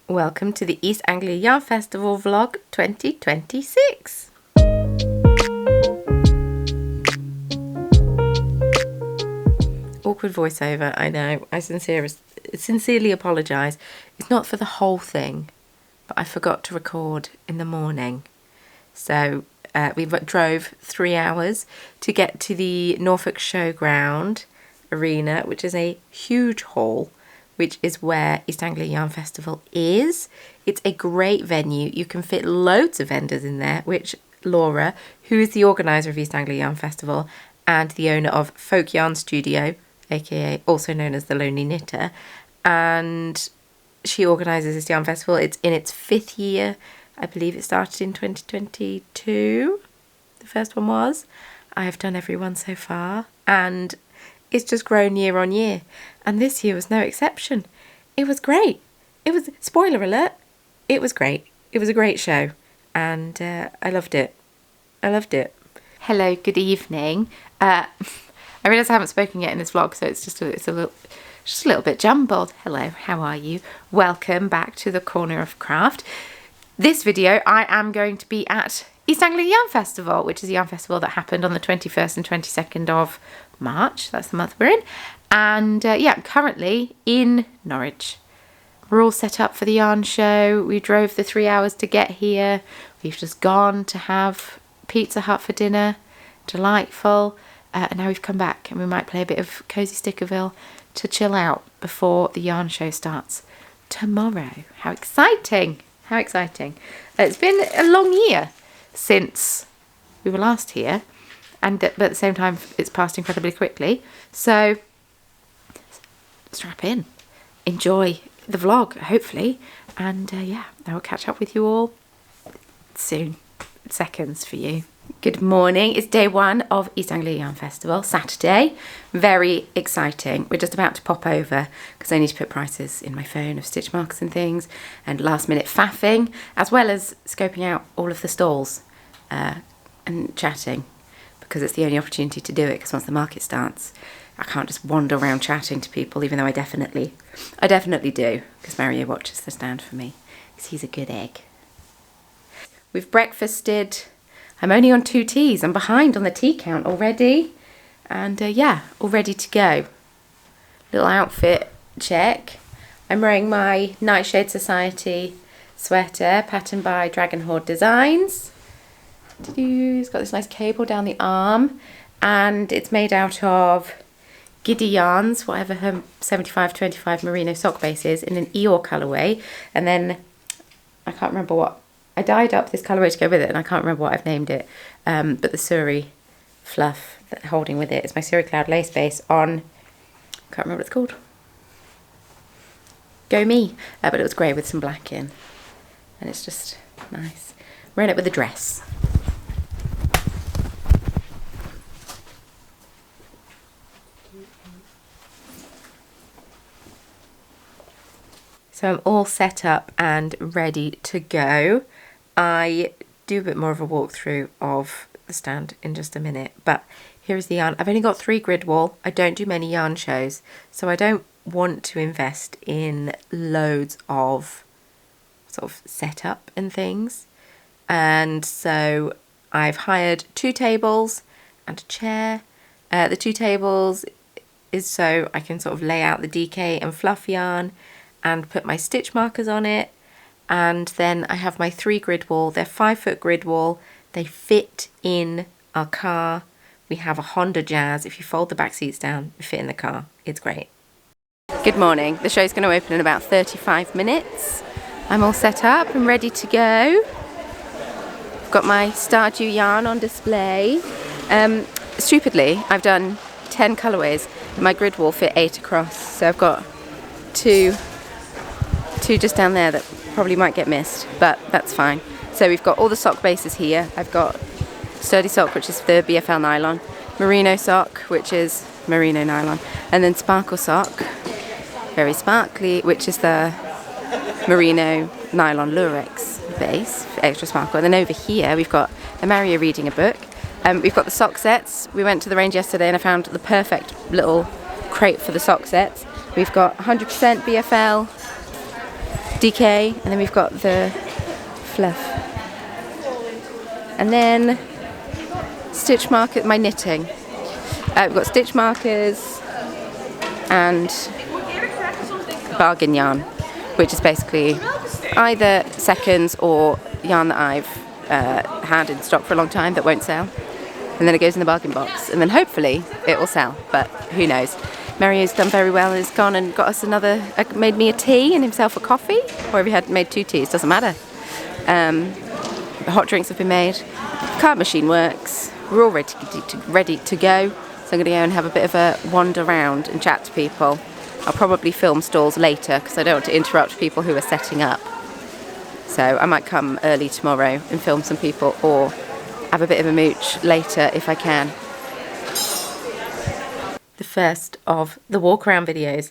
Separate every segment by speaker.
Speaker 1: Welcome to the East Anglia Yarn Festival vlog 2026. Awkward voiceover, I know. I sincerely apologise. It's not for the whole thing, but I forgot to record in the morning. So we drove 3 hours to get to the Norfolk Showground Arena, which is a huge hall, which is where East Anglia Yarn Festival is. It's a great venue. You can fit loads of vendors in there, which Laura, who is the organiser of East Anglia Yarn Festival and the owner of Folk Yarn Studio, aka also known as the Lonely Knitter, and she organises this yarn festival. It's in its 5th year. I believe it started in 2022. The first one was. I have done every one so far, and it's just grown year on year, and this year was no exception. It was great. It was, spoiler alert, it was great. It was a great show, and I loved it. I loved it. Hello, good evening. I realise I haven't spoken yet in this vlog, so it's just a little bit jumbled. Hello, how are you? Welcome back to the Corner of Craft. This video, I am going to be at East Anglia Yarn Festival, which is a yarn festival that happened on the 21st and 22nd of March. That's the month we're in. And yeah, I'm currently in Norwich. We're all set up for the yarn show. We drove the 3 hours to get here. We've just gone to have Pizza Hut for dinner. Delightful. And now we've come back and we might play a bit of Cozy Stickerville to chill out before the yarn show starts tomorrow. How exciting! How exciting. It's been a long year since we were last here, and but at the same time it's passed incredibly quickly, so strap in, enjoy the vlog hopefully, and yeah, I will catch up with you all soon. Seconds for you. Good morning. It's day 1 of East Anglia Yarn Festival, Saturday. Very exciting. We're just about to pop over because I need to put prices in my phone of stitch markers and things, and last minute faffing, as well as scoping out all of the stalls and chatting, because it's the only opportunity to do it, because once the market starts I can't just wander around chatting to people, even though I definitely do, because Mario watches the stand for me because he's a good egg. We've breakfasted. I'm only on 2 teas. I'm behind on the tea count already. And yeah, all ready to go. Little outfit check. I'm wearing my Nightshade Society sweater, patterned by Dragon Horde Designs. It's got this nice cable down the arm. And it's made out of Giddy yarns, whatever her 75-25 merino sock base is, in an Eeyore colourway. And then, I can't remember what. I dyed up this colourway to go with it, and I can't remember what I've named it. But the Suri fluff that holding with it is my Suri Cloud lace base on, I can't remember what it's called. Go me. But it was grey with some black in. And it's just nice. Wearing it with a dress. So I'm all set up and ready to go. I do a bit more of a walkthrough of the stand in just a minute, but here is the yarn. I've only got 3 grid wall. I don't do many yarn shows, so I don't want to invest in loads of sort of setup and things. And so I've hired 2 tables and a chair. The 2 tables is so I can sort of lay out the DK and fluff yarn and put my stitch markers on it. And then I have my 3 grid wall. They're 5-foot grid wall. They fit in our car. We have a Honda Jazz. If you fold the back seats down, they fit in the car. It's great. Good morning. The show's going to open in about 35 minutes. I'm all set up and ready to go. I've got my Stardew yarn on display. Stupidly, I've done 10 colourways. My grid wall fit 8 across. So I've got two just down there that probably might get missed, but that's fine. So we've got all the sock bases here. I've got Sturdy sock, which is the BFL nylon, merino sock, which is merino nylon, and then sparkle sock, very sparkly, which is the merino nylon lurex base for extra sparkle. And then over here we've got a Mario reading a book. We've got the sock sets. We went to the range yesterday and I found the perfect little crate for the sock sets. We've got 100% BFL DK, and then we've got the fluff. And then stitch marker, my knitting. We've got stitch markers and bargain yarn, which is basically either seconds or yarn that I've had in stock for a long time that won't sell. And then it goes in the bargain box, and then hopefully it will sell, but who knows. Mario's done very well and has gone and got us made me a tea and himself a coffee, or if he had made 2 teas, doesn't matter. The hot drinks have been made, the card machine works, we're all ready to go. So I'm going to go and have a bit of a wander around and chat to people. I'll probably film stalls later because I don't want to interrupt people who are setting up. So I might come early tomorrow and film some people, or have a bit of a mooch later if I can. The first of the walk around videos.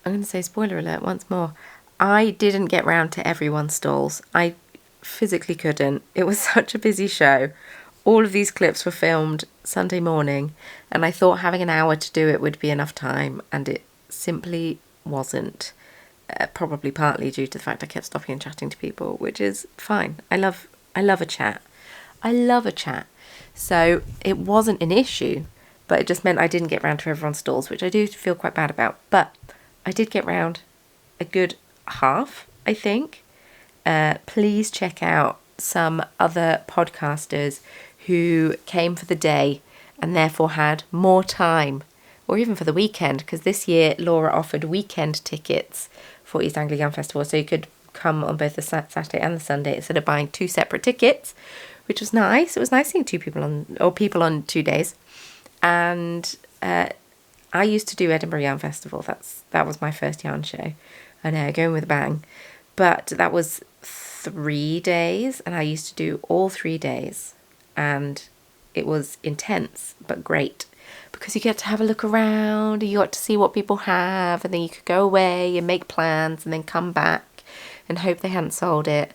Speaker 1: I'm going to say spoiler alert once more. I didn't get round to everyone's stalls. I physically couldn't. It was such a busy show. All of these clips were filmed Sunday morning, and I thought having an hour to do it would be enough time, and it simply wasn't. Probably partly due to the fact I kept stopping and chatting to people, which is fine. I love a chat. I love a chat. So it wasn't an issue, but it just meant I didn't get round to everyone's stalls, which I do feel quite bad about. But I did get round a good half, I think. Please check out some other podcasters who came for the day and therefore had more time, or even for the weekend, because this year Laura offered weekend tickets for East Anglia Yarn Festival, so you could come on both the Saturday and the Sunday instead of buying 2 separate tickets, which was nice. It was nice seeing people on 2 days. And I used to do Edinburgh Yarn Festival. That was my first yarn show. I know, going with a bang. But that was 3 days, and I used to do all 3 days. And it was intense, but great. Because you get to have a look around, and you got to see what people have, and then you could go away and make plans, and then come back and hope they hadn't sold it.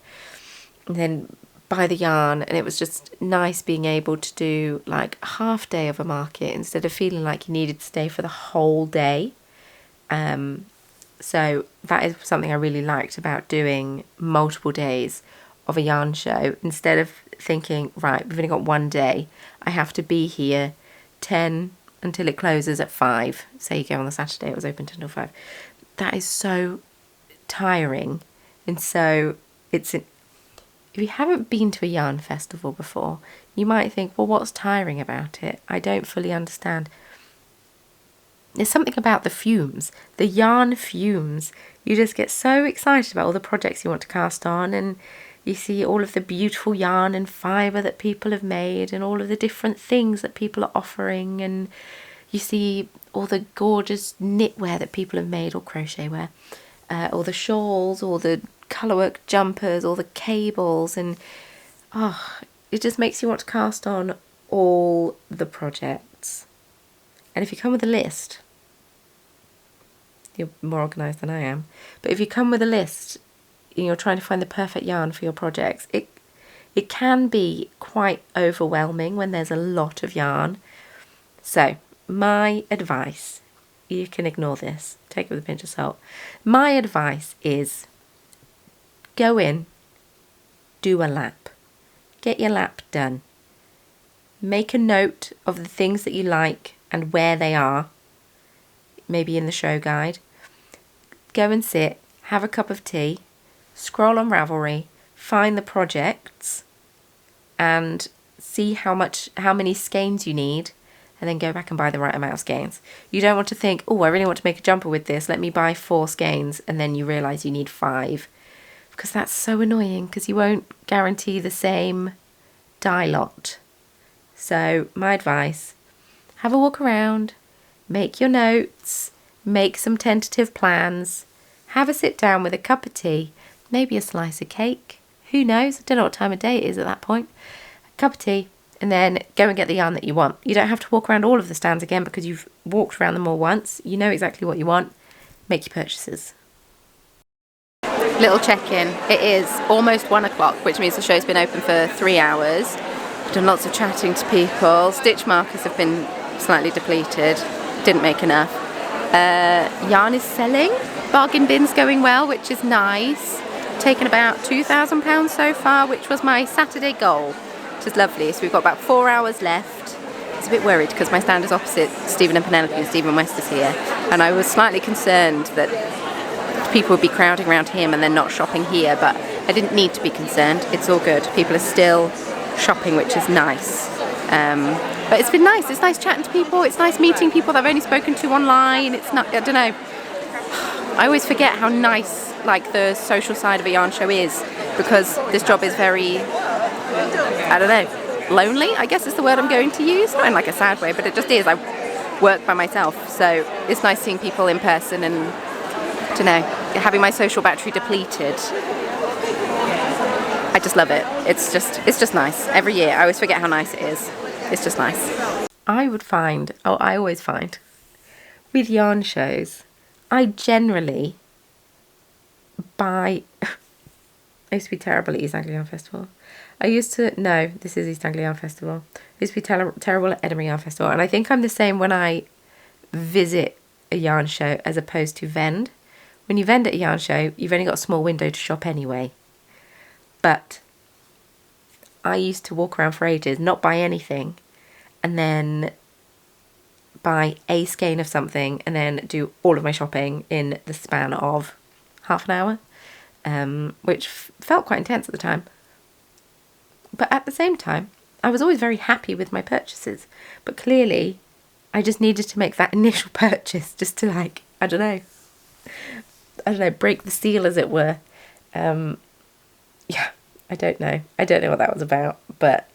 Speaker 1: And then buy the yarn, and it was just nice being able to do like a half day of a market instead of feeling like you needed to stay for the whole day. So that is something I really liked about doing multiple days of a yarn show, instead of thinking, right, we've only got 1 day, I have to be here 10 until it closes at 5. Say you go on the Saturday, it was open until 5. That is so tiring. And so if you haven't been to a yarn festival before, you might think, well, what's tiring about it? I don't fully understand. There's something about the fumes, the yarn fumes. You just get so excited about all the projects you want to cast on, and you see all of the beautiful yarn and fibre that people have made, and all of the different things that people are offering, and you see all the gorgeous knitwear that people have made, or crochet wear, all the shawls, all the colourwork jumpers, all the cables, and it just makes you want to cast on all the projects. And if you come with a list, you're more organised than I am, but if you come with a list and you're trying to find the perfect yarn for your projects, it can be quite overwhelming when there's a lot of yarn. So my advice, you can ignore this, take it with a pinch of salt. My advice is go in, do a lap, get your lap done, make a note of the things that you like and where they are, maybe in the show guide. Go and sit, have a cup of tea, scroll on Ravelry, find the projects and see how many skeins you need, and then go back and buy the right amount of skeins. You don't want to think, oh, I really want to make a jumper with this, let me buy 4 skeins, and then you realise you need 5. Because that's so annoying, because you won't guarantee the same dye lot. So my advice, have a walk around, make your notes, make some tentative plans, have a sit down with a cup of tea, maybe a slice of cake, who knows, I don't know what time of day it is at that point, a cup of tea, and then go and get the yarn that you want. You don't have to walk around all of the stands again because you've walked around them all once. You know exactly what you want. Make your purchases. Little check-in. It is almost 1 o'clock, which means the show's been open for 3 hours. I've done lots of chatting to people. Stitch markers have been slightly depleted. Didn't make enough. Yarn is selling. bargain bin's going well, which is nice. Taken about £2,000 so far, which was my Saturday goal, which is lovely. So we've got about 4 hours left. I was a bit worried because my stand is opposite Stephen and Penelope, and Stephen West is here, and I was slightly concerned that people would be crowding around him and then not shopping here, but I didn't need to be concerned. It's all good. People are still shopping, which is nice. But it's been nice. It's nice chatting to people. It's nice meeting people that I've only spoken to online. It's not, I don't know. I always forget how nice like the social side of a yarn show is, because this job is very, I don't know, lonely, I guess is the word I'm going to use. Not in like a sad way, but it just is. I work by myself, so it's nice seeing people in person and, I don't know, having my social battery depleted. I just love it. It's just nice. Every year I always forget how nice it is. It's just nice. I always find with yarn shows, I generally buy I used to be terrible at East Anglia Yarn Festival. This is East Anglia Yarn Festival. I used to be terrible at Edinburgh Yarn Festival, and I think I'm the same when I visit a yarn show as opposed to vend. When you vend at a yarn show, you've only got a small window to shop anyway. But I used to walk around for ages, not buy anything, and then buy a skein of something, and then do all of my shopping in the span of half an hour, which felt quite intense at the time. But at the same time, I was always very happy with my purchases. But clearly, I just needed to make that initial purchase just to, like, I don't know, break the seal, as it were. Yeah, I don't know what that was about, but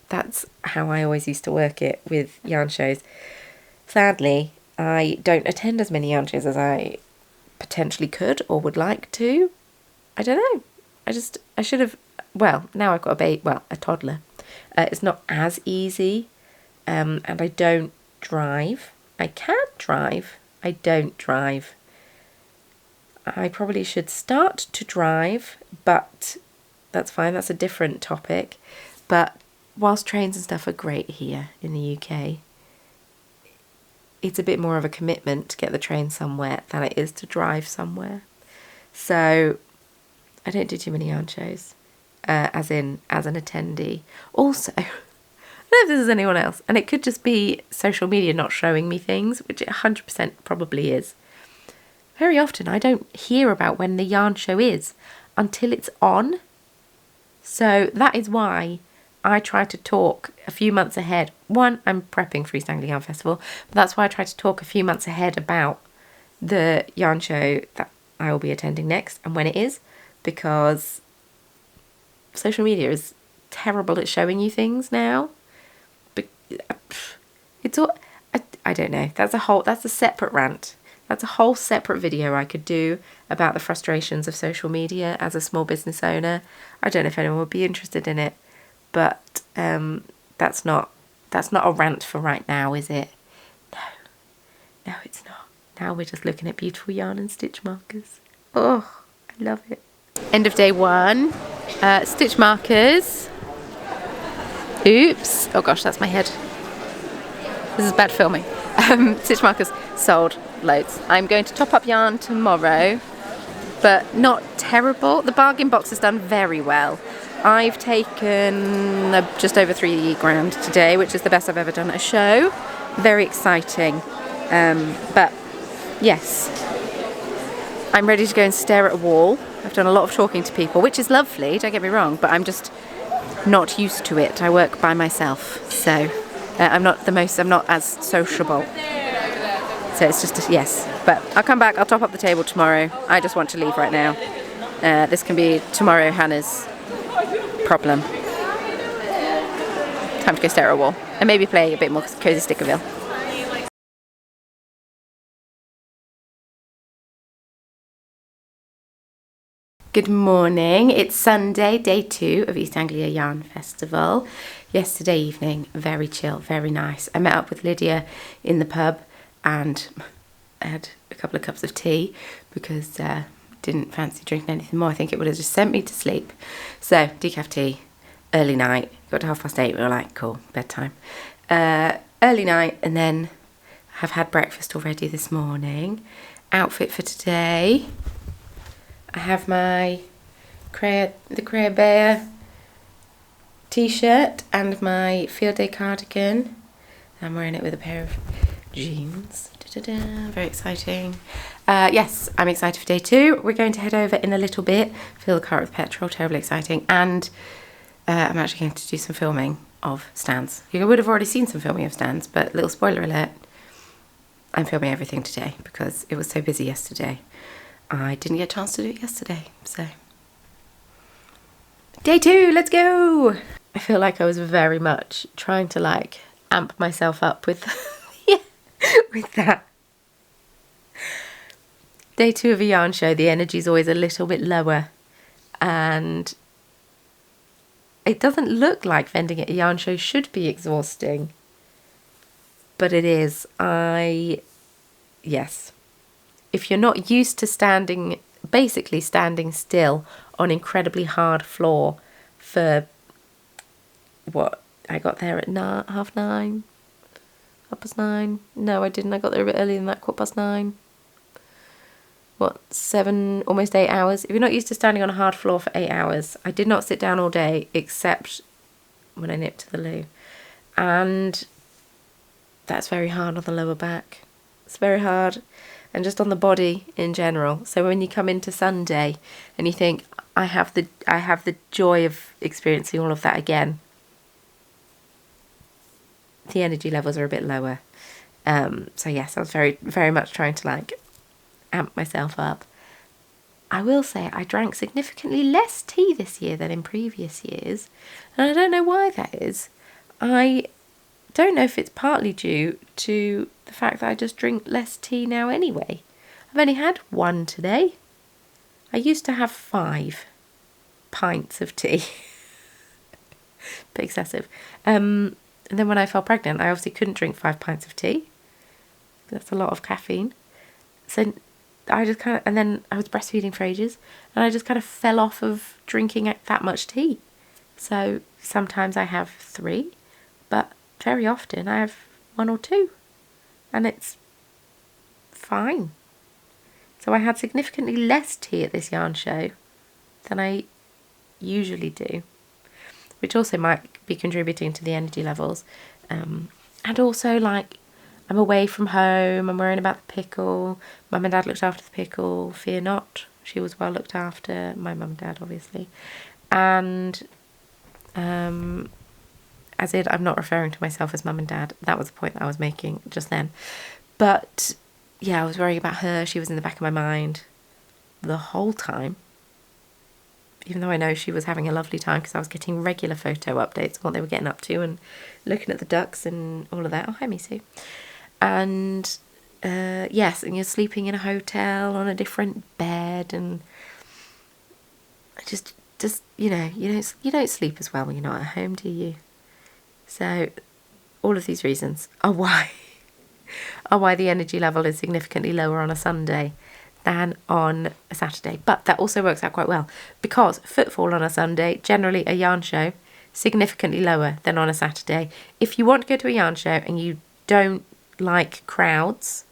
Speaker 1: that's how I always used to work it with yarn shows. Sadly, I don't attend as many yarn shows as I potentially could or would like to. I don't know. I should have. Well, now I've got a toddler. It's not as easy, and I don't drive. I can drive. I don't drive. I probably should start to drive, but that's fine. That's a different topic. But whilst trains and stuff are great here in the UK, it's a bit more of a commitment to get the train somewhere than it is to drive somewhere. So I don't do too many yarn shows, as an attendee. Also, I don't know if this is anyone else, and it could just be social media not showing me things, which it 100% probably is. Very often I don't hear about when the yarn show is until it's on. So that is why I try to talk a few months ahead. One, I'm prepping for East Anglia Yarn Festival, but that's why I try to talk a few months ahead about the yarn show that I will be attending next and when it is, because social media is terrible at showing you things now. But it's all, I don't know. That's a separate rant. That's a whole separate video I could do about the frustrations of social media as a small business owner. I don't know if anyone would be interested in it, but that's not a rant for right now, is it? No, it's not. Now we're just looking at beautiful yarn and stitch markers. Oh, I love it. End of day one. Stitch markers. Oops. Oh gosh, that's my head. This is bad filming. Stitch markers sold. Loads. I'm going to top up yarn tomorrow, but not terrible. The bargain box has done very well. I've taken just over £3,000 today, which is the best I've ever done at a show. Very exciting. But yes, I'm ready to go and stare at a wall. I've done a lot of talking to people, which is lovely, don't get me wrong, but I'm just not used to it. I work by myself, so I'm not as sociable. So it's just, yes. But I'll come back, I'll top up the table tomorrow. I just want to leave right now. This can be tomorrow Hannah's problem. Time to go stare at a wall. And maybe play a bit more Cozy Stickerville. Good morning. It's Sunday, day 2 of East Anglia Yarn Festival. Yesterday evening, very chill, very nice. I met up with Lydia in the pub and I had a couple of cups of tea because didn't fancy drinking anything more. I think it would have just sent me to sleep. So decaf tea, early night, got to 8:30, we were like, cool, bedtime. Early night, and then have had breakfast already this morning, outfit for today. I have my the Crea Bear t-shirt and my field day cardigan. I'm wearing it with a pair of jeans. Very exciting. Yes, I'm excited for day 2. We're going to head over in a little bit, fill the car with petrol, terribly exciting, and I'm actually going to do some filming of stands. You would have already seen some filming of stands, but little spoiler alert, I'm filming everything today because it was so busy yesterday. I didn't get a chance to do it yesterday, so. Day 2, let's go! I feel like I was very much trying to like amp myself up with, with that. Day 2 of a yarn show, the energy's always a little bit lower, and it doesn't look like vending at a yarn show should be exhausting, but it is. Yes. If you're not used to basically standing still on incredibly hard floor for what, I got there at 9:30, 9:30. No, I didn't. I got there a bit earlier than that, 9:15. What, 7, almost 8 hours? If you're not used to standing on a hard floor for 8 hours, I did not sit down all day except when I nipped to the loo. And that's very hard on the lower back. It's very hard. And just on the body in general. So when you come into Sunday and you think, I have the joy of experiencing all of that again, the energy levels are a bit lower. So yes, I was very, very much trying to like amp myself up. I will say I drank significantly less tea this year than in previous years, and I don't know why that is. I don't know if it's partly due to the fact that I just drink less tea now anyway. I've only had 1 today. I used to have 5 pints of tea. Bit excessive. And then when I fell pregnant, I obviously couldn't drink 5 pints of tea. That's a lot of caffeine. So I just kind of, and then I was breastfeeding for ages, and I just kind of fell off of drinking that much tea. So sometimes I have 3, but very often I have 1 or 2, and it's fine. So I had significantly less tea at this yarn show than I usually do, which also might be contributing to the energy levels. And also, like, I'm away from home, I'm worrying about the pickle. Mum and Dad looked after the pickle, fear not. She was well looked after, my mum and dad obviously. And as in, I'm not referring to myself as mum and dad. That was the point that I was making just then. But yeah, I was worrying about her. She was in the back of my mind the whole time. Even though I know she was having a lovely time because I was getting regular photo updates on what they were getting up to and looking at the ducks and all of that. Oh, hi, Misu. And yes, and you're sleeping in a hotel on a different bed, and just you know, you don't sleep as well when you're not at home, do you? So all of these reasons are why the energy level is significantly lower on a Sunday than on a Saturday. But that also works out quite well because footfall on a Sunday, generally a yarn show, significantly lower than on a Saturday. If you want to go to a yarn show and you don't like crowds,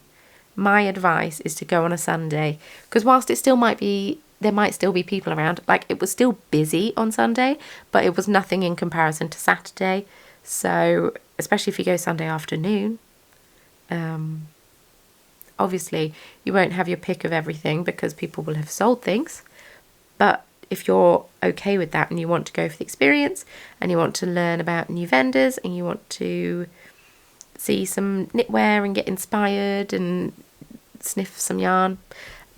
Speaker 1: my advice is to go on a Sunday, because whilst it still might be, there might still be people around, like it was still busy on Sunday, but it was nothing in comparison to Saturday. So especially if you go Sunday afternoon, obviously you won't have your pick of everything because people will have sold things, but if you're okay with that and you want to go for the experience and you want to learn about new vendors and you want to see some knitwear and get inspired and sniff some yarn,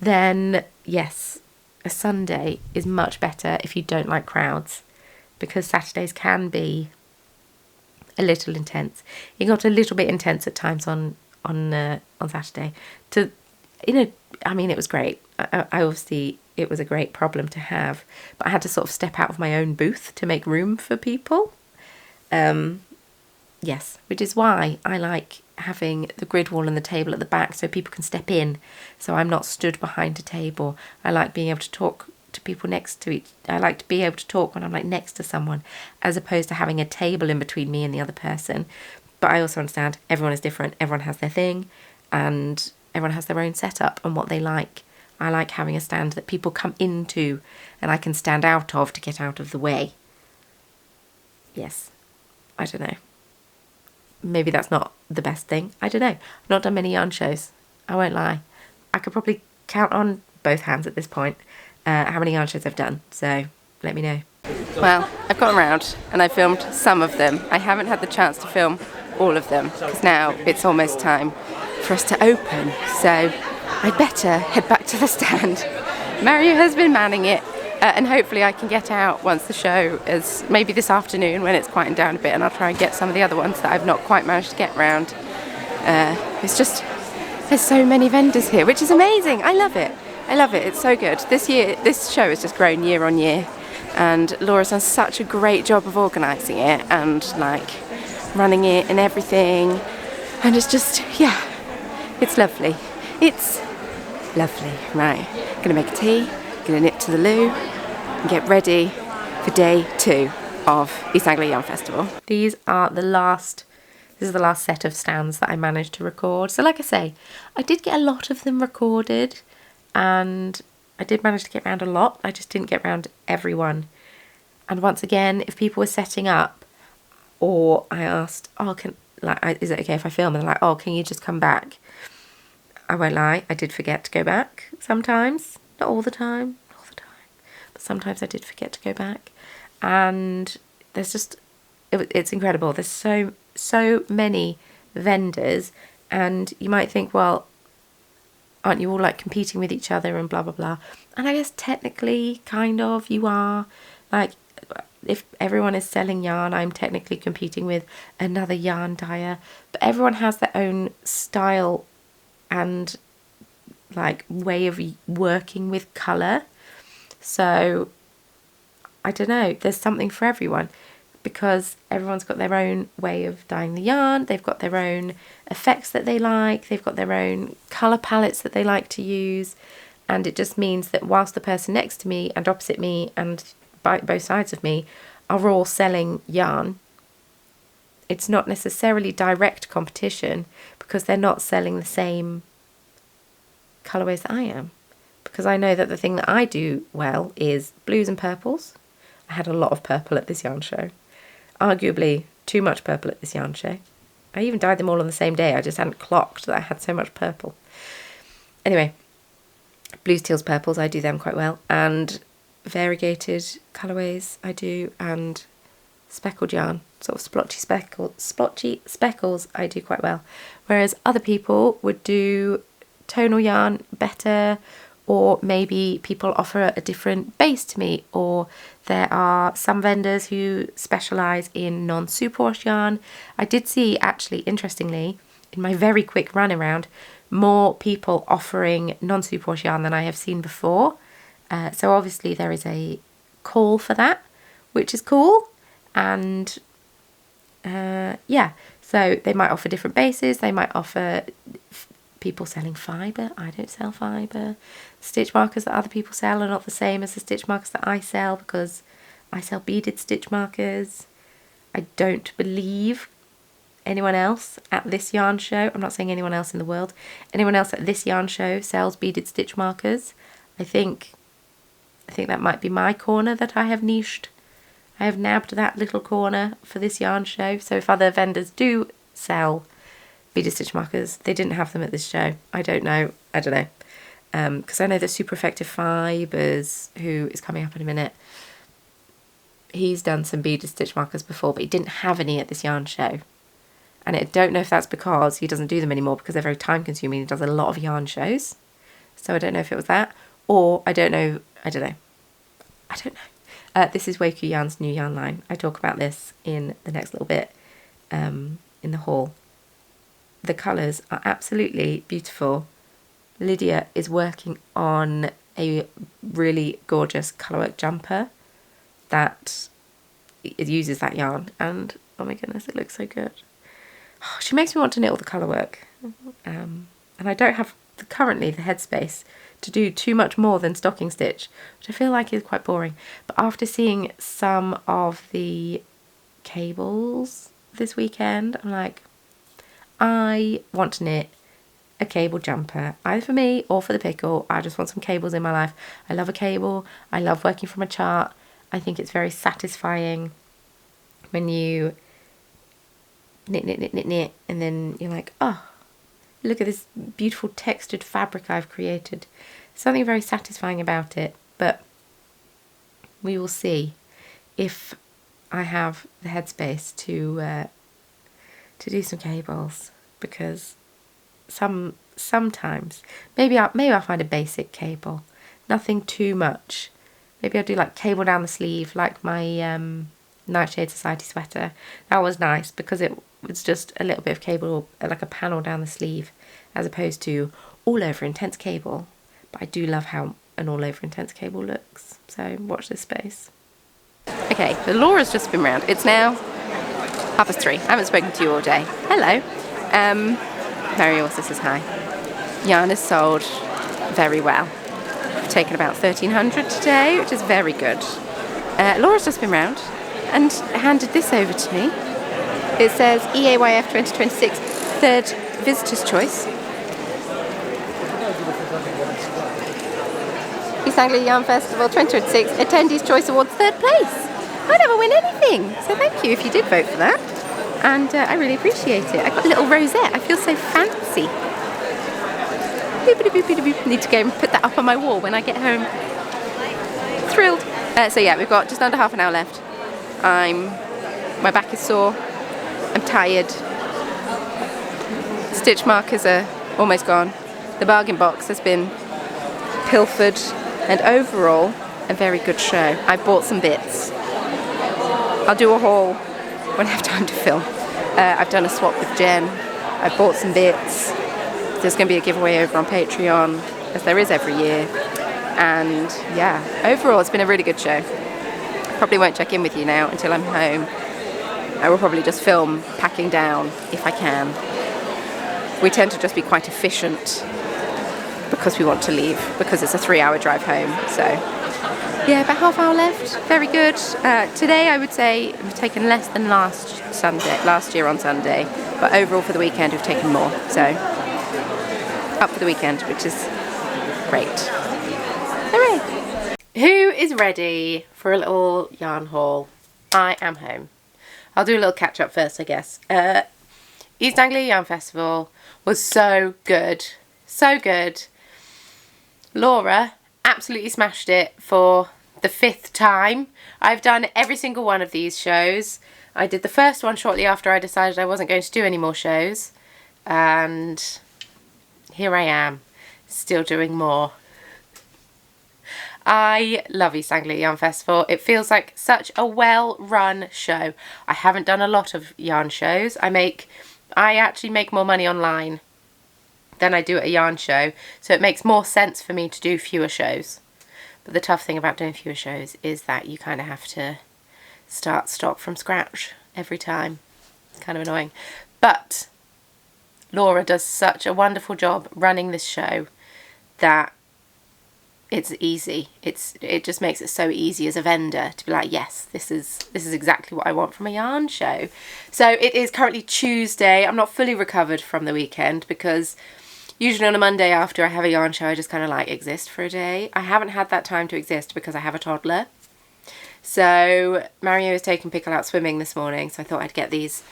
Speaker 1: then yes, a Sunday is much better if you don't like crowds, because Saturdays can be a little intense. It got a little bit intense at times on Saturday. I mean, it was great. I obviously, it was a great problem to have, but I had to sort of step out of my own booth to make room for people. Yes, which is why I like having the grid wall and the table at the back so people can step in, so I'm not stood behind a table. I like being able to talk to people next to I like to be able to talk when I'm like next to someone, as opposed to having a table in between me and the other person. But I also understand everyone is different, everyone has their thing, and everyone has their own setup and what they like. I like having a stand that people come into and I can stand out of to get out of the way. Yes, I don't know. Maybe that's not the best thing. I don't know. I've not done many yarn shows. I won't lie. I could probably count on both hands at this point how many yarn shows I've done. So let me know. Well, I've gone around and I filmed some of them. I haven't had the chance to film all of them because now it's almost time for us to open. So I'd better head back to the stand. Mario has been manning it. And hopefully I can get out once the show is, maybe this afternoon when it's quieting down a bit, and I'll try and get some of the other ones that I've not quite managed to get round. It's just, there's so many vendors here, which is amazing. I love it. It's so good. This year, this show has just grown year on year, and Laura's done such a great job of organising it and like running it and everything. And it's just, yeah, it's lovely. It's lovely. Right, gonna make a tea. Gonna nip to the loo and get ready for day 2 of East Anglia Yarn Festival. This is the last set of stands that I managed to record. So like I say, I did get a lot of them recorded and I did manage to get around a lot. I just didn't get around everyone. And once again, if people were setting up or I asked, is it okay if I film? And they're like, oh, can you just come back? I won't lie, I did forget to go back sometimes. Not all the time, but sometimes I did forget to go back. And there's just, it's incredible. There's so many vendors, and you might think, well, aren't you all like competing with each other and blah, blah, blah. And I guess technically, kind of, you are. Like, if everyone is selling yarn, I'm technically competing with another yarn dyer. But everyone has their own style and like way of working with colour. So I don't know, there's something for everyone because everyone's got their own way of dyeing the yarn, they've got their own effects that they like, they've got their own colour palettes that they like to use, and it just means that whilst the person next to me and opposite me and both sides of me are all selling yarn, it's not necessarily direct competition because they're not selling the same colourways that I am, because I know that the thing that I do well is blues and purples. I had a lot of purple at this yarn show, arguably too much purple at this yarn show. I even dyed them all on the same day. I just hadn't clocked that I had so much purple. Anyway, blues, teals, purples, I do them quite well, and variegated colourways I do, and speckled yarn, sort of splotchy speckles I do quite well, whereas other people would do tonal yarn better, or maybe people offer a different base to me, or there are some vendors who specialise in non-superwash yarn. I did see, actually, interestingly, in my very quick run around, more people offering non-superwash yarn than I have seen before. So obviously there is a call for that, which is cool. And yeah, so they might offer different bases, they might offer people selling fibre. I don't sell fibre. Stitch markers that other people sell are not the same as the stitch markers that I sell, because I sell beaded stitch markers. I don't believe anyone else at this yarn show, I'm not saying anyone else in the world, anyone else at this yarn show sells beaded stitch markers. I think that might be my corner that I have niched. I have nabbed that little corner for this yarn show. So if other vendors do sell beaded stitch markers, they didn't have them at this show. I don't know. Because I know that Super Effective Fibres, who is coming up in a minute, he's done some beaded stitch markers before, but he didn't have any at this yarn show. And I don't know if that's because he doesn't do them anymore because they're very time consuming. He does a lot of yarn shows. So I don't know if it was that, or I don't know. This is Waku Yarn's new yarn line. I talk about this in the next little bit in the haul. The colours are absolutely beautiful. Lydia is working on a really gorgeous colourwork jumper that it uses that yarn, and oh my goodness, it looks so good. Oh, she makes me want to knit all the colourwork, and I don't have currently the headspace to do too much more than stocking stitch, which I feel like is quite boring. But after seeing some of the cables this weekend, I'm like, I want to knit a cable jumper, either for me or for the pickle. I just want some cables in my life. I love a cable. I love working from a chart. I think it's very satisfying when you knit, knit, knit, knit, knit, and then you're like, oh, look at this beautiful textured fabric I've created. Something very satisfying about it. But we will see if I have the headspace to do some cables, because sometimes maybe I'll find a basic cable, nothing too much. Maybe I'll do like cable down the sleeve, like my Nightshade Society sweater. That was nice because it was just a little bit of cable, like a panel down the sleeve, as opposed to all over intense cable. But I do love how an all over intense cable looks. So watch this space. Okay, so Laura's just been round. It's now 3:30. I haven't spoken to you all day. Hello. Mary also says hi. Yarn is sold very well. I've taken about 1,300 today, which is very good. Laura's just been round and handed this over to me. It says EAYF 2026, third visitor's choice. East Anglia Yarn Festival 2026, attendees choice awards, third place. I never win anything, so thank you if you did vote for that. And I really appreciate it. I got a little rosette. I feel so fancy. Need to go and put that up on my wall when I get home. Thrilled. So yeah, we've got just under half an hour left. My back is sore. I'm tired. Stitch markers are almost gone. The bargain box has been pilfered, and overall a very good show. I bought some bits. I'll do a haul when I have time to film. I've done a swap with Jen. I've bought some bits. There's going to be a giveaway over on Patreon, as there is every year. And yeah, overall it's been a really good show. Probably won't check in with you now until I'm home. I will probably just film packing down if I can. We tend to just be quite efficient because we want to leave, because it's a 3-hour drive home. So yeah, about half hour left. Very good. Today I would say we've taken less than last year on Sunday, but overall for the weekend we've taken more. So up for the weekend, which is great. Hooray! Who is ready for a little yarn haul? I am home. I'll do a little catch up first, I guess. East Anglia Yarn Festival was so good. So good. Laura absolutely smashed it for the 5th time. I've done every single one of these shows. I did the first one shortly after I decided I wasn't going to do any more shows. And here I am, still doing more. I love East Anglia Yarn Festival. It feels like such a well-run show. I haven't done a lot of yarn shows. I actually make more money online than I do at a yarn show, so it makes more sense for me to do fewer shows. But the tough thing about doing fewer shows is that you kind of have to start stock from scratch every time. It's kind of annoying. But Laura does such a wonderful job running this show that it's easy. It just makes it so easy as a vendor to be like, yes, this is exactly what I want from a yarn show. So it is currently Tuesday. I'm not fully recovered from the weekend because usually on a Monday after I have a yarn show, I just kind of like exist for a day. I haven't had that time to exist because I have a toddler. So Mario is taking Pickle out swimming this morning, so I thought I'd get this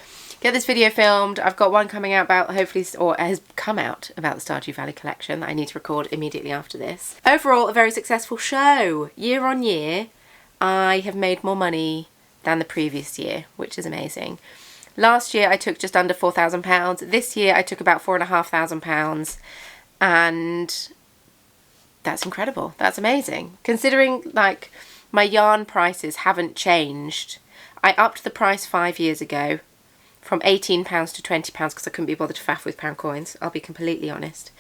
Speaker 1: video filmed. I've got one coming out about, hopefully, or has come out about the Stardew Valley collection that I need to record immediately after this. Overall, a very successful show. Year on year, I have made more money than the previous year, which is amazing. Last year, I took just under £4,000. This year, I took about £4,500, and that's incredible. That's amazing. Considering, like, my yarn prices haven't changed. I upped the price 5 years ago, from £18 to £20 because I couldn't be bothered to faff with pound coins, I'll be completely honest.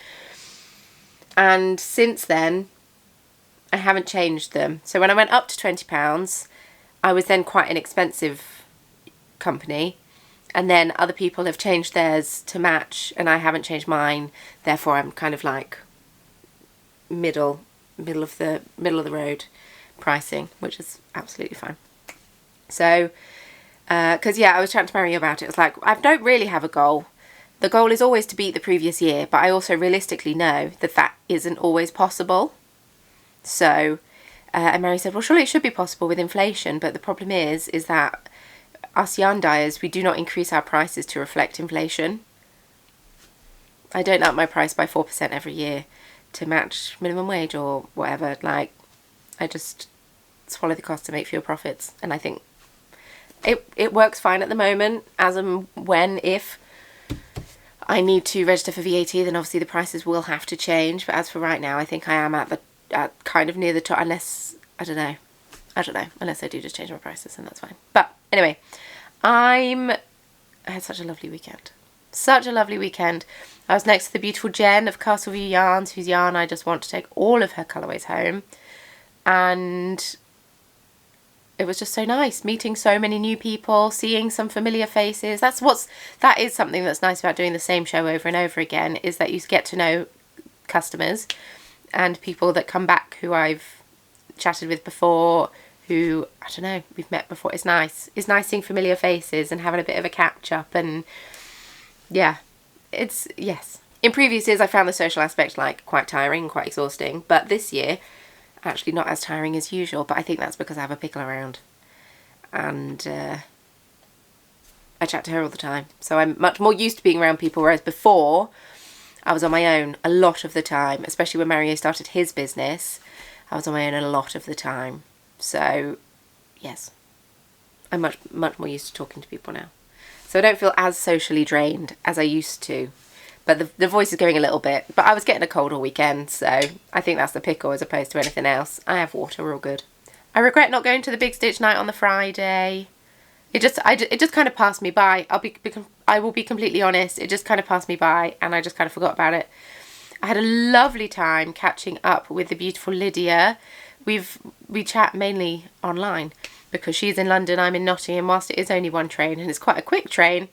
Speaker 1: And since then, I haven't changed them. So when I went up to £20, I was then quite an expensive company. And then other people have changed theirs to match and I haven't changed mine. Therefore, I'm kind of like middle of the road pricing, which is absolutely fine. So because yeah, I was chatting to Mario about it. It's like, I don't really have a goal. The goal is always to beat the previous year, but I also realistically know that that isn't always possible. So, and Mary said, well, surely it should be possible with inflation, but the problem is that us yarn dyers, we do not increase our prices to reflect inflation. I don't up my price by 4% every year to match minimum wage or whatever. Like, I just swallow the cost to make fewer profits. And I think it works fine at the moment. As and when, if I need to register for VAT, then obviously the prices will have to change. But as for right now, I think I am at kind of near the top, unless, I don't know, unless I do just change my prices, and that's fine. But anyway, I had such a lovely weekend. Such a lovely weekend. I was next to the beautiful Jen of Castleview Yarns, whose yarn I just want to take all of her colourways home. And it was just so nice, meeting so many new people, seeing some familiar faces. That is something that's nice about doing the same show over and over again, is that you get to know customers and people that come back who I've chatted with before, who, I don't know, we've met before. It's nice. It's nice seeing familiar faces and having a bit of a catch up, and yeah, yes. In previous years I found the social aspect like quite tiring, quite exhausting, but this year actually not as tiring as usual, but I think that's because I have a pickle around and I chat to her all the time, so I'm much more used to being around people, whereas before I was on my own a lot of the time, especially when Mario started his business. I was on my own a lot of the time. So, yes, I'm much more used to talking to people now. So I don't feel as socially drained as I used to. But the voice is going a little bit. But I was getting a cold all weekend, so I think that's the pickle as opposed to anything else. I have water, we're all good. I regret not going to the Big Stitch night on the Friday. It just kind of passed me by. I will be completely honest. It just kind of passed me by, and I just kind of forgot about it. I had a lovely time catching up with the beautiful Lydia. We chat mainly online because she's in London, I'm in Nottingham. Whilst it is only one train and it's quite a quick train,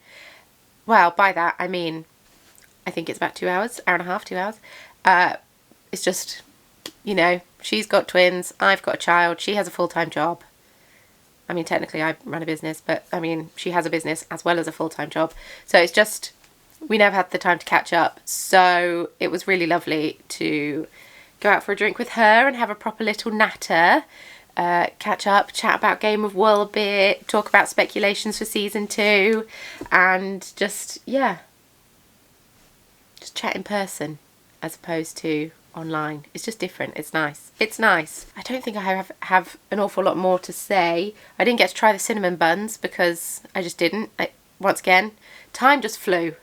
Speaker 1: well, by that I mean I think it's about 2 hours, hour and a half, 2 hours. It's just, you know, she's got twins, I've got a child, she has a full-time job. I mean, technically I run a business, but I mean, she has a business as well as a full-time job. So it's just, we never had the time to catch up. So it was really lovely to go out for a drink with her and have a proper little natter, catch up, chat about Game of Wool a bit, talk about speculations for season 2, and just, yeah, just chat in person as opposed to online. It's just different. It's nice. It's nice. I don't think I have an awful lot more to say. I didn't get to try the cinnamon buns because I just didn't. Once again, time just flew.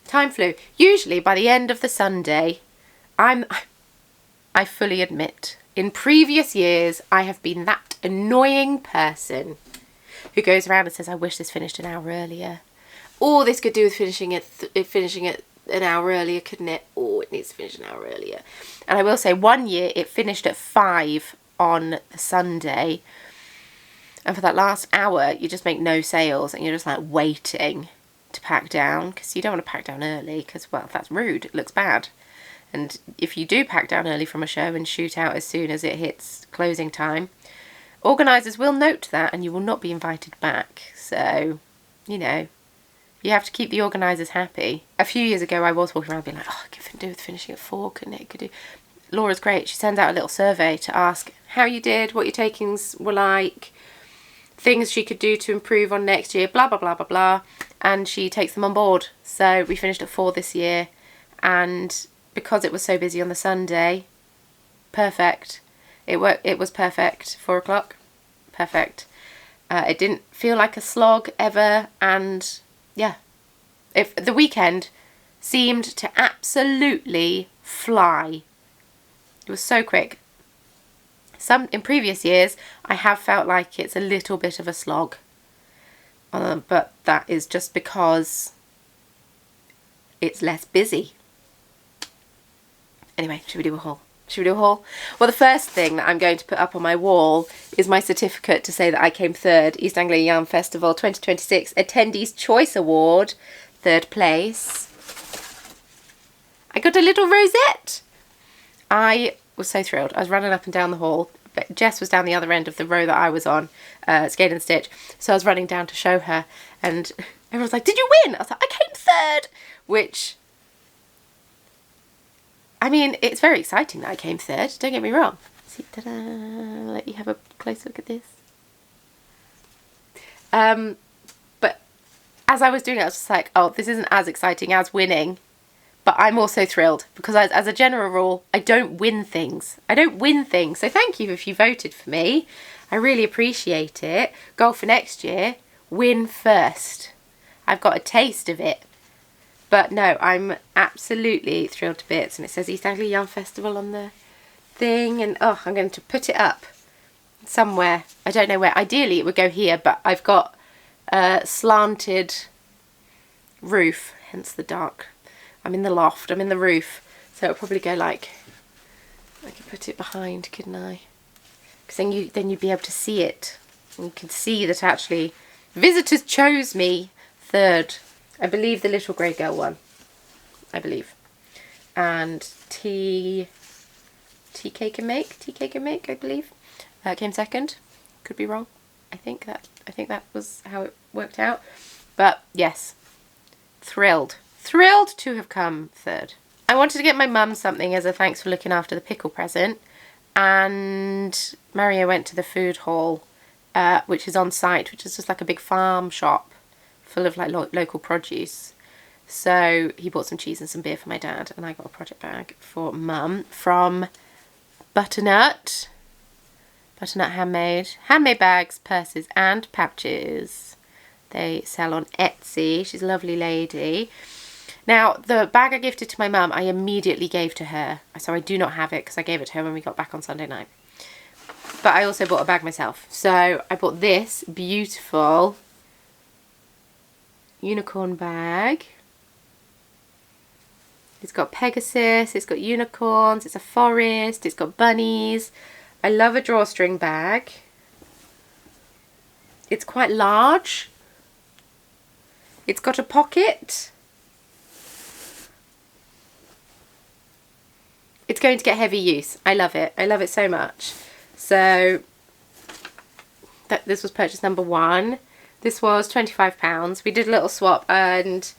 Speaker 1: Time flew. Usually by the end of the Sunday, I fully admit, in previous years, I have been that annoying person who goes around and says, I wish this finished an hour earlier. Oh, this could do with finishing it an hour earlier, couldn't it? Oh, it needs to finish an hour earlier. And I will say, one year it finished at 5 on the Sunday. And for that last hour, you just make no sales and you're just like waiting to pack down, because you don't want to pack down early because, well, that's rude. It looks bad. And if you do pack down early from a show and shoot out as soon as it hits closing time, organisers will note that and you will not be invited back. So, you know, you have to keep the organisers happy. A few years ago, I was walking around being like, oh, I could do with finishing at 4, couldn't it? Could do. Laura's great. She sends out a little survey to ask how you did, what your takings were like, things she could do to improve on next year, blah, blah, blah, blah, blah. And she takes them on board. So we finished at 4 this year. And because it was so busy on the Sunday, perfect. It was perfect. 4 o'clock, perfect. It didn't feel like a slog ever. And yeah, if the weekend seemed to absolutely fly. It was so quick. In previous years, I have felt like it's a little bit of a slog. But that is just because it's less busy. Anyway, should we do a haul? Should we do a haul? Well, the first thing that I'm going to put up on my wall is my certificate to say that I came 3rd, East Anglia Yarn Festival 2026 Attendees Choice Award, 3rd place. I got a little rosette. I was so thrilled. I was running up and down the hall. But Jess was down the other end of the row that I was on, Skate and Stitch. So I was running down to show her, and Everyone's like, did you win? I was like, I came third, which, I mean, it's very exciting that I came third, don't get me wrong. See, ta-da, I'll let you have a close look at this. But as I was doing it, I was just like, oh, this isn't as exciting as winning. But I'm also thrilled because as a general rule, I don't win things. So thank you if you voted for me. I really appreciate it. Goal for next year, win first. I've got a taste of it. But no, I'm absolutely thrilled to bits. And it says East Anglia Yarn Festival on the thing. And oh, I'm going to put it up somewhere. I don't know where. Ideally, it would go here. But I've got a slanted roof, hence the dark. I'm in the loft. I'm in the roof. So it'll probably go like... I could put it behind, couldn't I? Because then you'd be able to see it. And you can see that actually visitors chose me third. I believe the little grey girl won. I believe. And Tea Cake and Make, I believe, came second. Could be wrong. I think that was how it worked out. But yes, thrilled to have come third. I wanted to get my mum something as a thanks for looking after the pickle present, and Mario went to the food hall, which is on site, which is just like a big farm shop full of like local produce. So he bought some cheese and some beer for my dad, and I got a project bag for mum from Butternut Handmade bags, purses and pouches. They sell on Etsy. She's a lovely lady. Now, the bag I gifted to my mum, I immediately gave to her. So I do not have it because I gave it to her when we got back on Sunday night. But I also bought a bag myself. So I bought this beautiful unicorn bag. It's got Pegasus, it's got unicorns, it's a forest, it's got bunnies. I love a drawstring bag. It's quite large. It's got a pocket. It's going to get heavy use. I love it. I love it so much. So this was purchase number 1. This was £25. We did a little swap and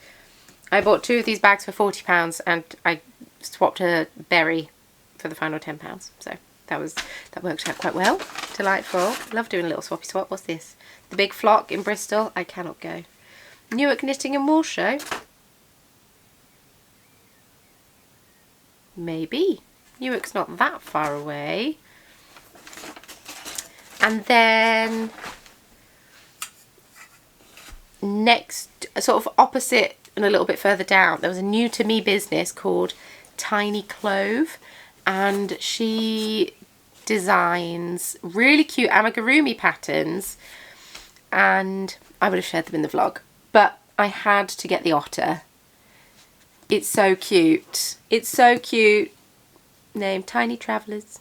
Speaker 1: I bought 2 of these bags for £40 and I swapped a berry for the final £10. So that worked out quite well. Delightful. Love doing a little swappy swap. What's this? The Big Flock in Bristol. I cannot go. Newark Knitting and Wool Show. Maybe. Newark's not that far away. And then next, sort of opposite and a little bit further down, there was a new to me business called Tiny Clove, and she designs really cute amigurumi patterns, and I would have shared them in the vlog, but I had to get the otter. It's so cute. It's so cute. Named Tiny Travellers.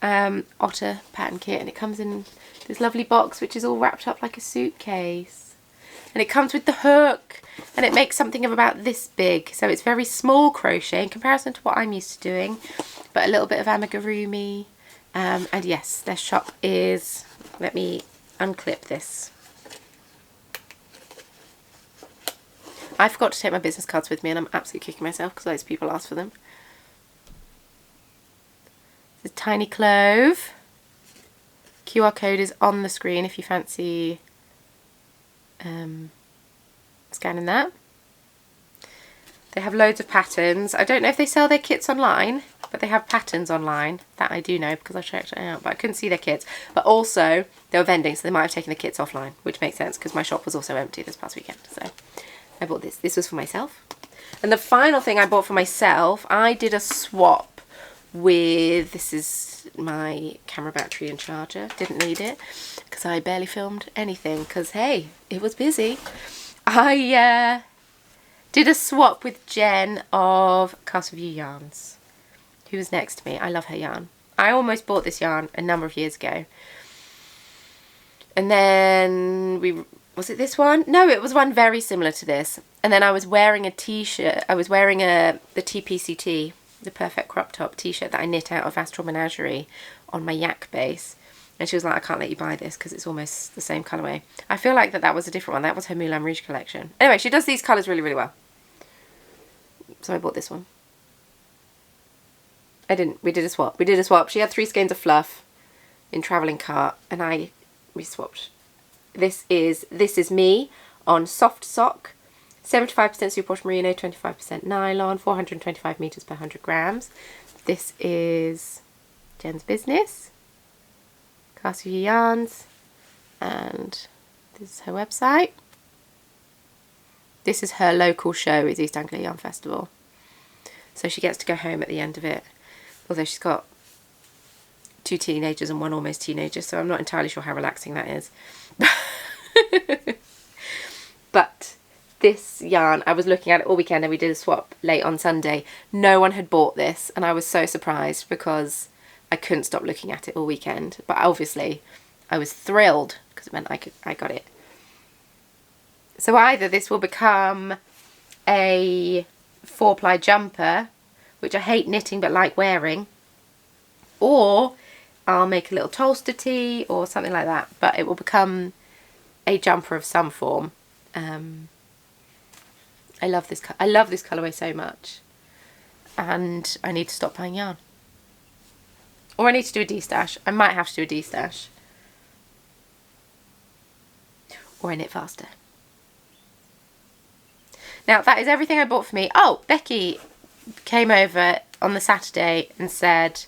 Speaker 1: Otter pattern kit, and it comes in this lovely box which is all wrapped up like a suitcase. And it comes with the hook, and it makes something of about this big. So it's very small crochet in comparison to what I'm used to doing, but a little bit of amigurumi. And yes, their shop is, let me unclip this. I forgot to take my business cards with me and I'm absolutely kicking myself because loads of people asked for them. The Tiny Clove. QR code is on the screen if you fancy scanning that. They have loads of patterns. I don't know if they sell their kits online, but they have patterns online. That I do know because I checked it out, but I couldn't see their kits. But also, they were vending, so they might have taken the kits offline, which makes sense because my shop was also empty this past weekend. So I bought this. This was for myself. And the final thing I bought for myself, I did a swap with, this is my camera battery and charger. Didn't need it because I barely filmed anything because, hey, it was busy. I did a swap with Jen of Castleview Yarns, who was next to me. I love her yarn. I almost bought this yarn a number of years ago. And then was it this one? No, it was one very similar to this. And then I was wearing a t-shirt. I was wearing the TPCT, the Perfect Crop Top t-shirt that I knit out of Astral Menagerie on my yak base. And she was like, I can't let you buy this because it's almost the same colourway. I feel like that was a different one. That was her Moulin Rouge collection. Anyway, she does these colours really, really well. So I bought this one. We did a swap. She had 3 skeins of fluff in travelling cart, and we swapped. This is me on soft sock, 75% superwash merino, 25% nylon, 425 metres per 100 grams. This is Jen's Business, Castle Yarns, and this is her website. This is her local show, is East Anglia Yarn Festival. So she gets to go home at the end of it, although she's got 2 teenagers and 1 almost teenager, so I'm not entirely sure how relaxing that is. But this yarn, I was looking at it all weekend and we did a swap late on Sunday. No one had bought this and I was so surprised because I couldn't stop looking at it all weekend. But obviously I was thrilled because it meant I got it. So either this will become a 4-ply jumper, which I hate knitting but like wearing, or I'll make a little toaster tee or something like that, but it will become a jumper of some form. I love this colourway so much, and I need to stop buying yarn, or I need to do a de-stash. I might have to do a de-stash, or I knit faster. Now that is everything I bought for me. Oh, Becky came over on the Saturday and said,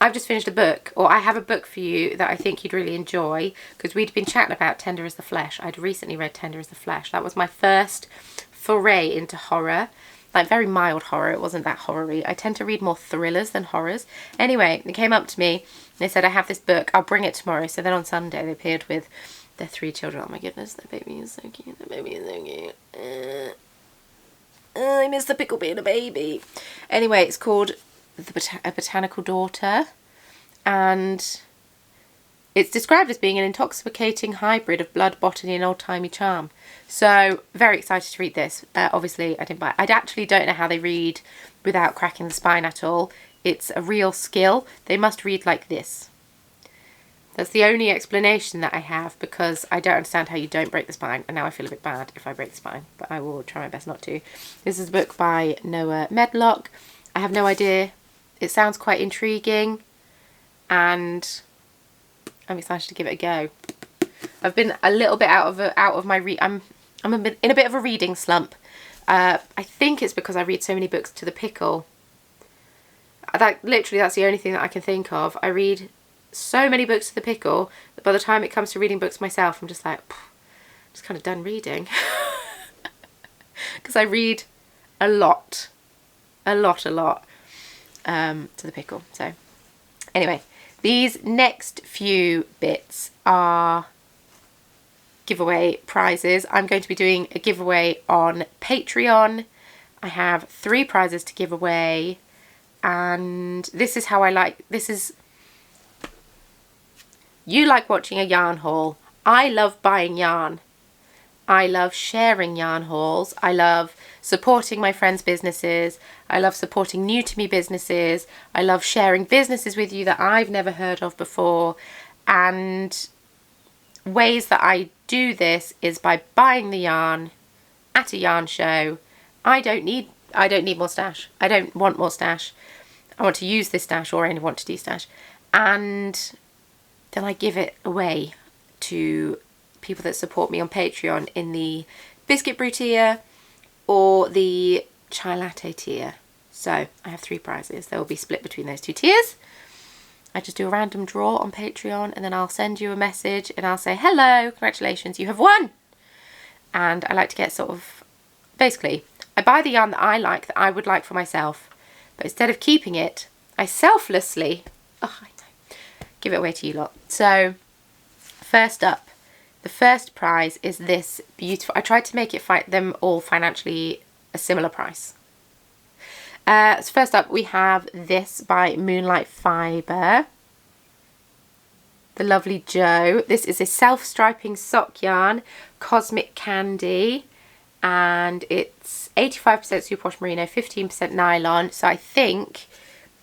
Speaker 1: I've just finished a book, or I have a book for you that I think you'd really enjoy, because we'd been chatting about Tender as the Flesh. I'd recently read Tender as the Flesh. That was my first foray into horror, like very mild horror. It wasn't that horror-y. I tend to read more thrillers than horrors. Anyway, they came up to me, they said, I have this book, I'll bring it tomorrow. So then on Sunday they appeared with their 3 children. Oh my goodness, that baby is so cute. That baby is so cute. I miss the pickle being a baby. Anyway, it's called A Botanical Daughter, and it's described as being an intoxicating hybrid of blood, botany and old-timey charm. So very excited to read this. Obviously I didn't buy it. I actually don't know how they read without cracking the spine at all. It's a real skill. They must read like this. That's the only explanation that I have, because I don't understand how you don't break the spine, and now I feel a bit bad if I break the spine, but I will try my best not to. This is a book by Noah Medlock. I have no idea. It sounds quite intriguing, and I'm excited to give it a go. I've been a little bit out of my I'm in a bit of a reading slump. I think it's because I read so many books to the pickle. That's the only thing that I can think of. I read so many books to the pickle that by the time it comes to reading books myself, I'm just like, just kind of done reading. Because I read a lot to the pickle. So anyway, these next few bits are giveaway prizes. I'm going to be doing a giveaway on Patreon. I have 3 prizes to give away, and this is how you like watching a yarn haul. I love buying yarn. I love sharing yarn hauls. I love supporting my friends' businesses. I love supporting new to me businesses. I love sharing businesses with you that I've never heard of before. And ways that I do this is by buying the yarn at a yarn show. I don't need more stash. I don't want more stash. I want to use this stash, or I only want to de-stash. And then I give it away to people that support me on Patreon in the Biscuit Brew tier or the Chai Latte tier. So I have 3 prizes. They will be split between those 2 tiers. I just do a random draw on Patreon, and then I'll send you a message and I'll say, hello, congratulations, you have won. And I like to get basically, I buy the yarn that I like, that I would like for myself, but instead of keeping it, I selflessly, give it away to you lot. So first up, the first prize is this beautiful, I tried to make them all financially a similar price. So first up we have this by Moonlight Fibre, the lovely Jo. This is a self-striping sock yarn, Cosmic Candy, and it's 85% superwash merino, 15% nylon. So I think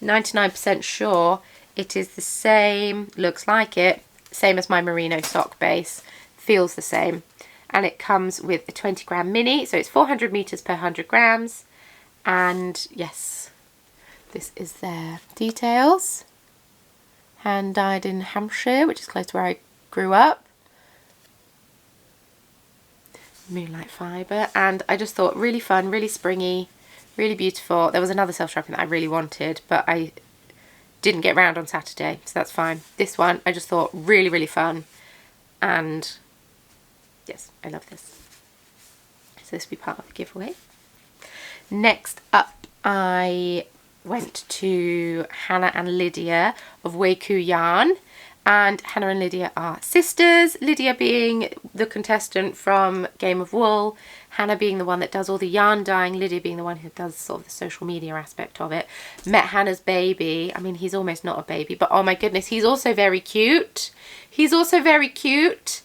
Speaker 1: 99% sure It is the same, looks like it, same as my merino sock base, feels the same. And it comes with a 20 gram mini, so it's 400 meters per 100 grams. And yes, this is their details. Hand dyed in Hampshire, which is close to where I grew up. Moonlight fibre, and I just thought really fun, really springy, really beautiful. There was another self-strapping that I really wanted, but I didn't get round on Saturday, so that's fine. This one I just thought really, really fun, and yes, I love this. So this will be part of the giveaway. Next up, I went to Hannah and Lydia of Weiku Yarn, and Hannah and Lydia are sisters, Lydia being the contestant from Game of Wool, Hannah being the one that does all the yarn dyeing, Lydia being the one who does sort of the social media aspect of it. Met Hannah's baby. I mean, he's almost not a baby, but oh my goodness, he's also very cute. He's also very cute.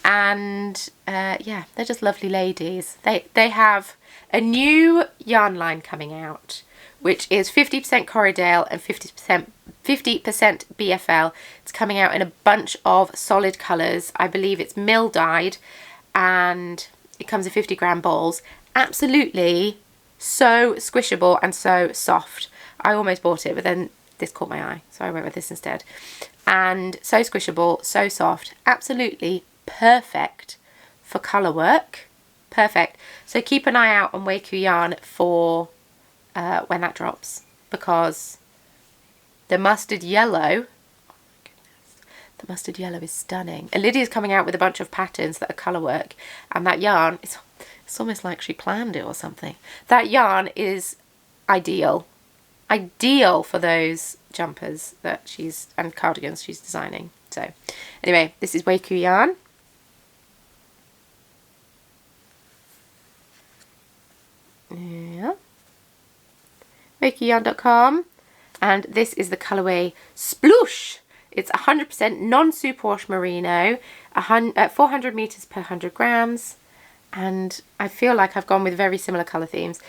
Speaker 1: And yeah, they're just lovely ladies. They have a new yarn line coming out, which is 50% Corriedale and 50% BFL. It's coming out in a bunch of solid colours. I believe it's mill dyed, and it comes in 50 gram balls. Absolutely so squishable and so soft. I almost bought it, but then this caught my eye, so I went with this instead. And so squishable, so soft, absolutely perfect for colour work. Perfect. So keep an eye out on Weiku Yarn for when that drops, because the mustard yellow, oh my goodness, the mustard yellow is stunning. And Lydia's coming out with a bunch of patterns that are colour work, and that yarn, it's almost like she planned it or something. That yarn is ideal for those jumpers that and cardigans she's designing. So anyway, this is Weiku Yarn. Yeah, WeikuYarn.com, and this is the colourway Sploosh. It's 100% non-superwash merino, 400 meters per 100 grams, and I feel like I've gone with very similar colour themes.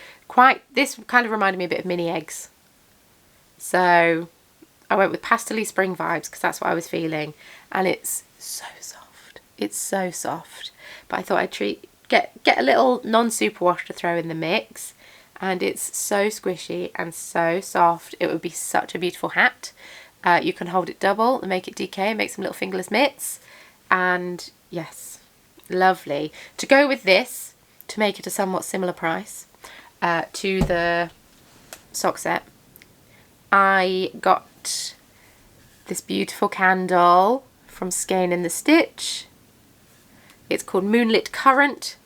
Speaker 1: This kind of reminded me a bit of mini eggs, so I went with pastel-y spring vibes because that's what I was feeling, and it's so soft. It's so soft, but I thought I'd get a little non-superwash to throw in the mix. And it's so squishy and so soft. It would be such a beautiful hat. You can hold it double and make it DK, make some little fingerless mitts. And yes, lovely. To go with this, to make it a somewhat similar price to the sock set, I got this beautiful candle from Skein in the Stitch. It's called Moonlit Currant.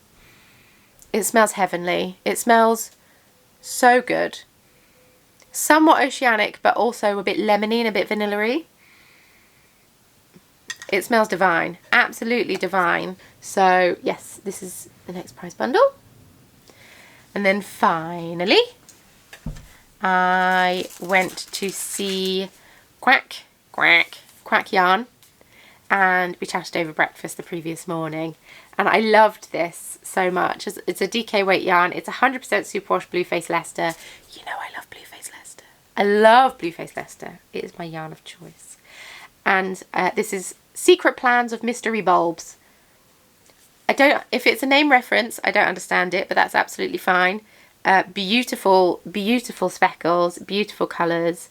Speaker 1: It smells heavenly. It smells so good. Somewhat oceanic, but also a bit lemony and a bit vanilla-y. It smells divine. Absolutely divine. So yes, this is the next prize bundle. And then finally, I went to see Quack Yarn, and we chatted over breakfast the previous morning, and I loved this so much. It's a DK weight yarn. It's 100% superwash Blueface Leicester. You know I love Blueface Leicester. I love Blueface Leicester. It is my yarn of choice. And this is Secret Plans of Mystery Bulbs. If it's a name reference, I don't understand it, but that's absolutely fine. Beautiful, beautiful speckles, beautiful colours.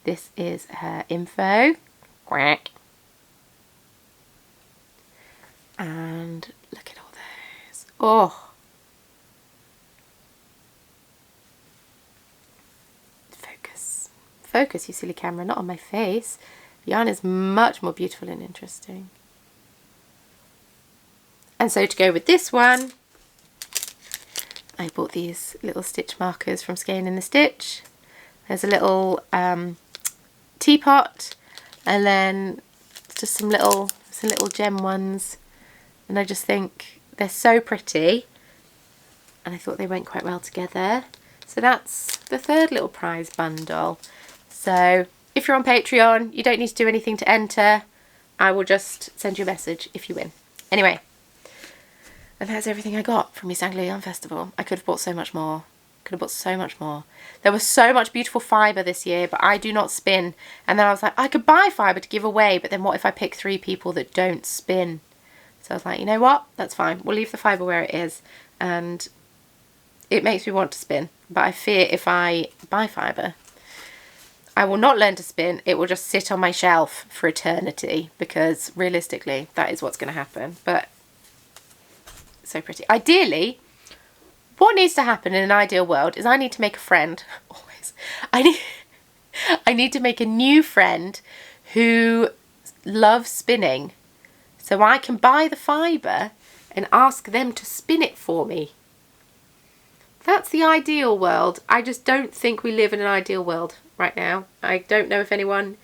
Speaker 1: This is her info. Quack. And look at all those. Oh. Focus. Focus, you silly camera, not on my face. Yarn is much more beautiful and interesting. And so to go with this one, I bought these little stitch markers from Skein in the Stitch. There's a little teapot, and then just some little gem ones. And I just think they're so pretty, and I thought they went quite well together. So that's the third little prize bundle. So if you're on Patreon, you don't need to do anything to enter. I will just send you a message if you win. Anyway, and that's everything I got from East Anglia Yarn Festival. I could have bought so much more, Could have bought so much more. There was so much beautiful fibre this year, but I do not spin. And then I was like, I could buy fibre to give away, but then what if I pick 3 people that don't spin? So I was like, you know what? That's fine. We'll leave the fibre where it is. And it makes me want to spin. But I fear if I buy fibre, I will not learn to spin. It will just sit on my shelf for eternity, because realistically, that is what's going to happen. But so pretty. Ideally, what needs to happen in an ideal world is I need to make a friend. Always. I need to make a new friend who loves spinning, so I can buy the fibre and ask them to spin it for me. That's the ideal world. I just don't think we live in an ideal world right now. I don't know if anyone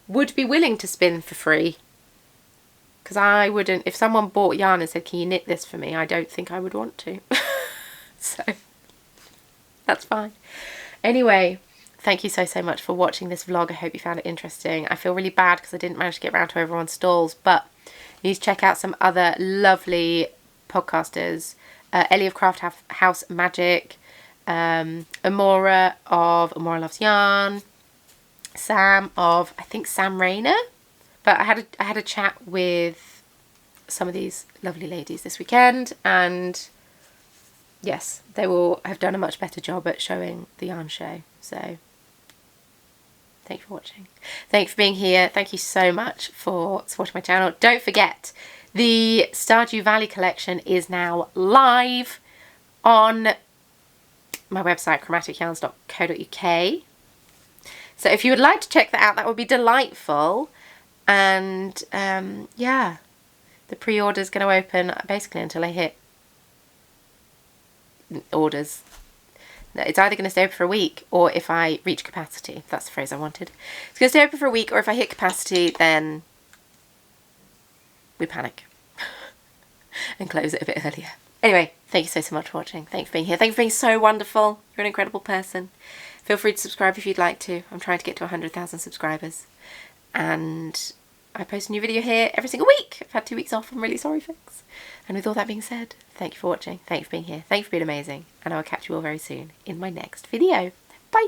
Speaker 1: would be willing to spin for free. Because I wouldn't, if someone bought yarn and said, can you knit this for me? I don't think I would want to. So, that's fine. Anyway, thank you so much for watching this vlog. I hope you found it interesting. I feel really bad because I didn't manage to get around to everyone's stalls, but you need to check out some other lovely podcasters. Ellie of Craft House Magic, Amora of Amora Loves Yarn, Sam of, I think, Sam Rayner. But I had a chat with some of these lovely ladies this weekend, and yes, they will have done a much better job at showing the yarn show. So thank you for watching. Thank you for being here. Thank you so much for supporting my channel. Don't forget, the Stardew Valley collection is now live on my website, chromaticyarns.co.uk. So if you would like to check that out, that would be delightful. And yeah, the pre-order is going to open basically until I hit orders. It's either going to stay open for a week, or if I reach capacity. That's the phrase I wanted. It's going to stay open for a week, or if I hit capacity, then we panic and close it a bit earlier. Anyway, thank you so much for watching. Thank you for being here. Thank you for being so wonderful. You're an incredible person. Feel free to subscribe if you'd like to. I'm trying to get to 100,000 subscribers. And I post a new video here every single week. I've had 2 weeks off. I'm really sorry, folks. And with all that being said, thank you for watching. Thank you for being here. Thank you for being amazing. And I will catch you all very soon in my next video. Bye.